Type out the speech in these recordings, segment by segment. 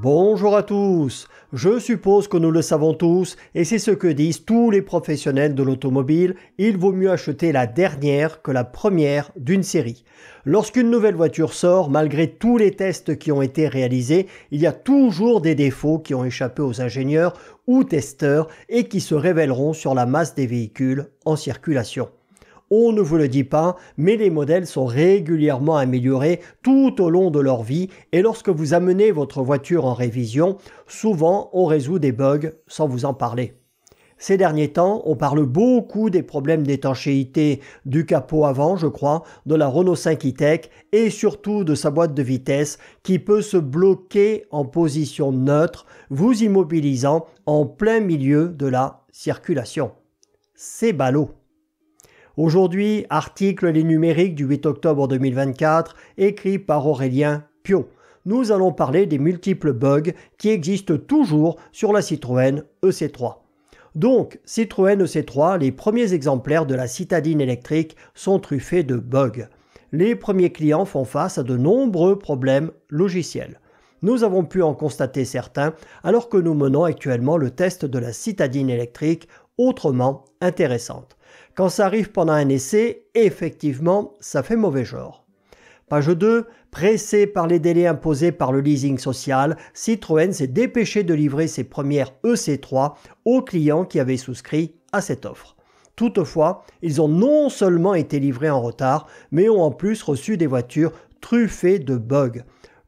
Bonjour à tous. Je suppose que nous le savons tous et c'est ce que disent tous les professionnels de l'automobile, il vaut mieux acheter la dernière que la première d'une série. Lorsqu'une nouvelle voiture sort, malgré tous les tests qui ont été réalisés, il y a toujours des défauts qui ont échappé aux ingénieurs ou testeurs et qui se révéleront sur la masse des véhicules en circulation. On ne vous le dit pas, mais les modèles sont régulièrement améliorés tout au long de leur vie et lorsque vous amenez votre voiture en révision, souvent on résout des bugs sans vous en parler. Ces derniers temps, on parle beaucoup des problèmes d'étanchéité du capot avant, je crois, de la Renault 5 e-Tech et surtout de sa boîte de vitesse qui peut se bloquer en position neutre, vous immobilisant en plein milieu de la circulation. C'est ballot. Aujourd'hui, article Les Numériques du 8 octobre 2024, écrit par Aurélien Piot. Nous allons parler des multiples bugs qui existent toujours sur la Citroën EC3. Donc, Citroën EC3, les premiers exemplaires de la citadine électrique sont truffés de bugs. Les premiers clients font face à de nombreux problèmes logiciels. Nous avons pu en constater certains alors que nous menons actuellement le test de la citadine électrique autrement intéressante. Quand ça arrive pendant un essai, effectivement, ça fait mauvais genre. Page 2. Pressé par les délais imposés par le leasing social, Citroën s'est dépêché de livrer ses premières EC3 aux clients qui avaient souscrit à cette offre. Toutefois, ils ont non seulement été livrés en retard, mais ont en plus reçu des voitures truffées de bugs.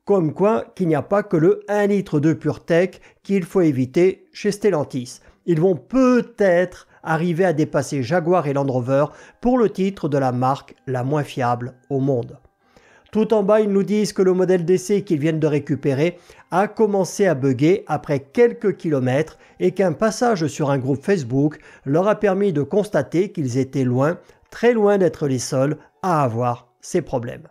Comme quoi qu'il n'y a pas que le 1 litre de PureTech qu'il faut éviter chez Stellantis. Ils vont peut-être arriver à dépasser Jaguar et Land Rover pour le titre de la marque la moins fiable au monde. Tout en bas, ils nous disent que le modèle d'essai qu'ils viennent de récupérer a commencé à bugger après quelques kilomètres et qu'un passage sur un groupe Facebook leur a permis de constater qu'ils étaient loin, très loin d'être les seuls à avoir ces problèmes.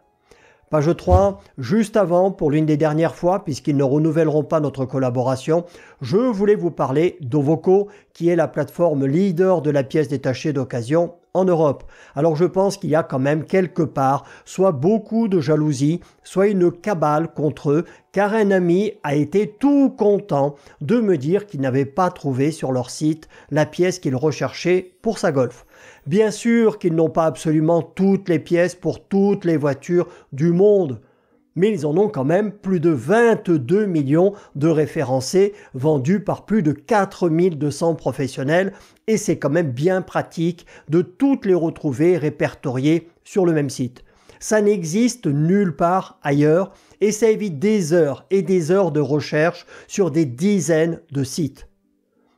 Page 3, juste avant, pour l'une des dernières fois, puisqu'ils ne renouvelleront pas notre collaboration, je voulais vous parler d'Ovoco, qui est la plateforme leader de la pièce détachée d'occasion en Europe. Alors je pense qu'il y a quand même quelque part soit beaucoup de jalousie, soit une cabale contre eux, car un ami a été tout content de me dire qu'il n'avait pas trouvé sur leur site la pièce qu'il recherchait pour sa Golf. Bien sûr qu'ils n'ont pas absolument toutes les pièces pour toutes les voitures du monde, mais ils en ont quand même plus de 22 millions de référencés vendus par plus de 4200 professionnels et c'est quand même bien pratique de toutes les retrouver répertoriées sur le même site. Ça n'existe nulle part ailleurs et ça évite des heures et des heures de recherche sur des dizaines de sites.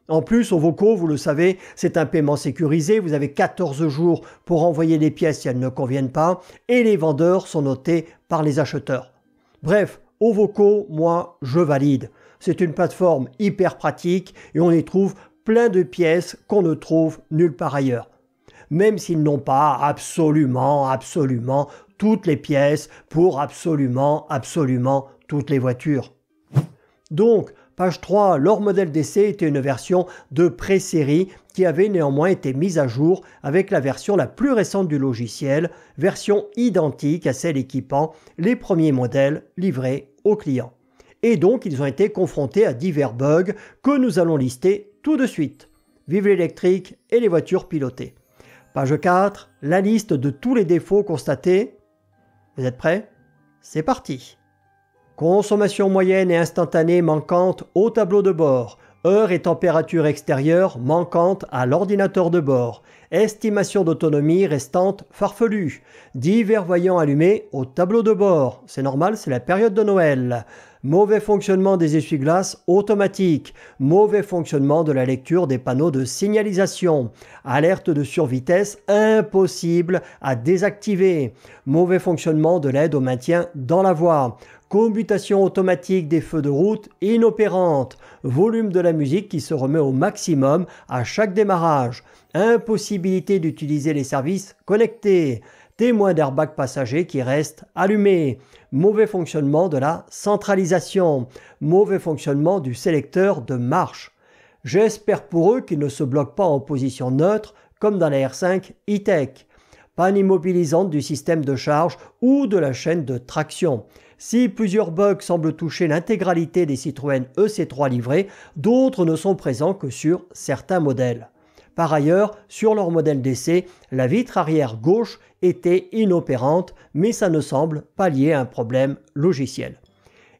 En plus, Ovoco, vous le savez, c'est un paiement sécurisé. Vous avez 14 jours pour envoyer les pièces si elles ne conviennent pas et les vendeurs sont notés par les acheteurs. Bref, Ovoco, moi, je valide. C'est une plateforme hyper pratique et on y trouve plein de pièces qu'on ne trouve nulle part ailleurs. Même s'ils n'ont pas absolument toutes les pièces pour absolument toutes les voitures. Donc, page 3, leur modèle d'essai était une version de pré-série qui avait néanmoins été mise à jour avec la version la plus récente du logiciel, version identique à celle équipant les premiers modèles livrés aux clients. Et donc, ils ont été confrontés à divers bugs que nous allons lister tout de suite. Vive l'électrique et les voitures pilotées. Page 4, la liste de tous les défauts constatés. Vous êtes prêts? C'est parti. Consommation moyenne et instantanée manquante au tableau de bord. Heure et température extérieure manquante à l'ordinateur de bord. Estimation d'autonomie restante farfelue. Divers voyants allumés au tableau de bord. C'est normal, c'est la période de Noël. Mauvais fonctionnement des essuie-glaces automatiques. Mauvais fonctionnement de la lecture des panneaux de signalisation. Alerte de survitesse impossible à désactiver. Mauvais fonctionnement de l'aide au maintien dans la voie. Commutation automatique des feux de route inopérante, volume de la musique qui se remet au maximum à chaque démarrage, impossibilité d'utiliser les services connectés, témoin d'airbag passager qui reste allumé, mauvais fonctionnement de la centralisation, mauvais fonctionnement du sélecteur de marche. J'espère pour eux qu'ils ne se bloquent pas en position neutre comme dans la R5 e-Tech. Panne immobilisante du système de charge ou de la chaîne de traction. Si plusieurs bugs semblent toucher l'intégralité des Citroën EC3 livrés, d'autres ne sont présents que sur certains modèles. Par ailleurs, sur leur modèle d'essai, la vitre arrière gauche était inopérante, mais ça ne semble pas lié à un problème logiciel.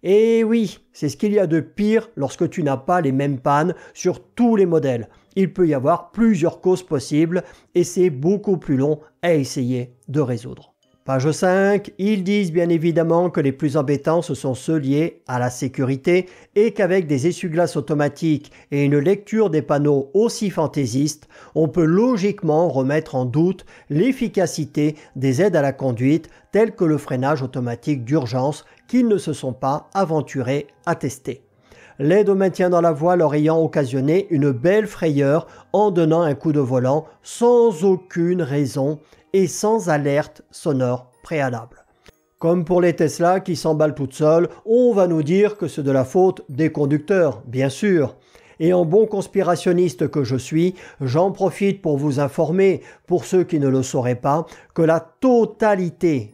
Et oui, c'est ce qu'il y a de pire lorsque tu n'as pas les mêmes pannes sur tous les modèles. Il peut y avoir plusieurs causes possibles et c'est beaucoup plus long à essayer de résoudre. Page 5, ils disent bien évidemment que les plus embêtants ce sont ceux liés à la sécurité et qu'avec des essuie-glaces automatiques et une lecture des panneaux aussi fantaisistes, on peut logiquement remettre en doute l'efficacité des aides à la conduite telles que le freinage automatique d'urgence qu'ils ne se sont pas aventurés à tester. L'aide au maintien dans la voie leur ayant occasionné une belle frayeur en donnant un coup de volant sans aucune raison et sans alerte sonore préalable. Comme pour les Tesla qui s'emballent toutes seules, on va nous dire que c'est de la faute des conducteurs, bien sûr. Et en bon conspirationniste que je suis, j'en profite pour vous informer, pour ceux qui ne le sauraient pas, que la totalité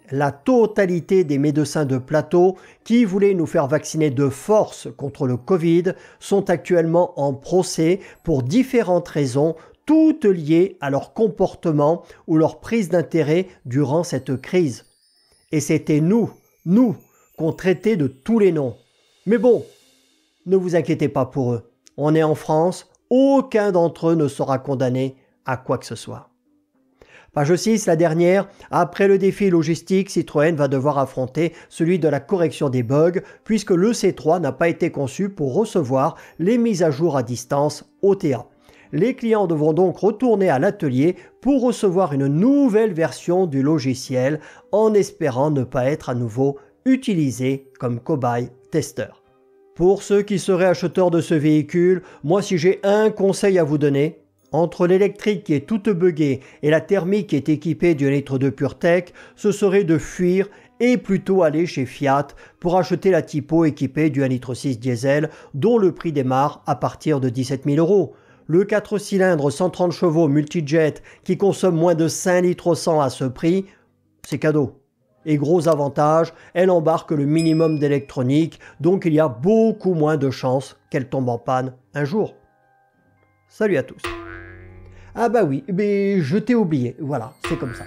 des médecins de plateau qui voulaient nous faire vacciner de force contre le Covid sont actuellement en procès pour différentes raisons, toutes liées à leur comportement ou leur prise d'intérêt durant cette crise. Et c'était nous qu'on traitait de tous les noms. Mais bon, ne vous inquiétez pas pour eux. On est en France, aucun d'entre eux ne sera condamné à quoi que ce soit. Page 6, la dernière. Après le défi logistique, Citroën va devoir affronter celui de la correction des bugs puisque le C3 n'a pas été conçu pour recevoir les mises à jour à distance OTA. Les clients devront donc retourner à l'atelier pour recevoir une nouvelle version du logiciel en espérant ne pas être à nouveau utilisés comme cobaye testeur. Pour ceux qui seraient acheteurs de ce véhicule, moi si j'ai un conseil à vous donner, entre l'électrique qui est toute buggée et la thermique qui est équipée du litre de PureTech, ce serait de fuir et plutôt aller chez Fiat pour acheter la Tipo équipée du 1,6 litre diesel dont le prix démarre à partir de 17 000 €. Le 4 cylindres 130 chevaux multijet qui consomme moins de 5 litres au 100 à ce prix, c'est cadeau. Et gros avantage, elle embarque le minimum d'électronique, donc il y a beaucoup moins de chances qu'elle tombe en panne un jour. Salut à tous. Ah bah oui, mais je t'ai oublié, voilà, c'est comme ça.